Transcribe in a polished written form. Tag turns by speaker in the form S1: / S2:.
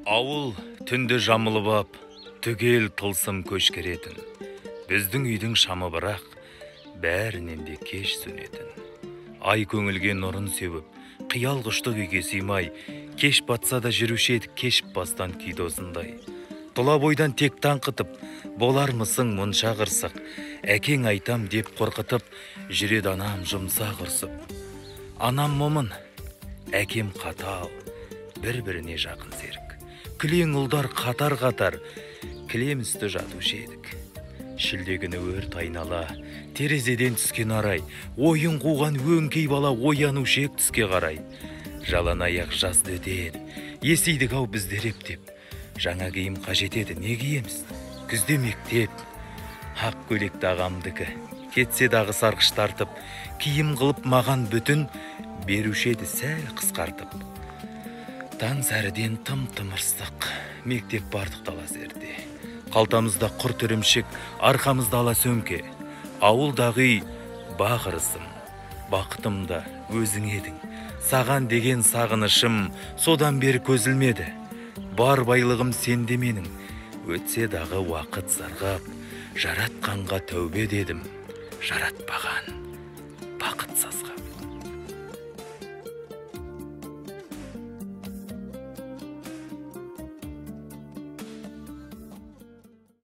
S1: Ауыл түнді жамылып ап, түгел тылсым көшкеретін. Біздің үйдің шамы бірақ, бәрінен де кеш сөнетін. Ай көңілге нұрын сеуіп, қиял құштық үйге сыймай, кеш батса да жүруші едік кешіп бастан күйдосындай. Тұла бойдан тек таңқытып, болармысың мұнша қырсық, әкең айтам деп қорқытып, жүреді анам жұмса құрсып. Анам момын, әкем қатал, бір-біріне жақын серік. Кілең ұлдар қатар-қатар, кілем үсті жатушы едік. Шілде күні өрт айнала, терезеден түскен арай, ойын қуған өңкей бала оянушы ек түске қарай. Жалан аяқ жазды өтеді, есейдік ау біздер ептеп. Жаңа киім қажет еді, не киеміз? Күзде мектеп, ақ көйлекті ағамдікі, кетсе дағы сарғыш тартып, киім қылып маған бүтін, беруші еді сәл қысқартып. Таң сәріден тым-тымырстық, мектеп бардық дала зерде. Қалтамызда құрт ірімшік, арқамызда ала сөмке. Ауылдағы үй бақырысым, бақытымда өзің едің. Саған деген сағынышым содан бері көзілмеді. Бар байлығым сенде менің, өтсе дағы уақыт зарғап, жаратқанға тәубе дедім, жаратпаған бақыт сазғап.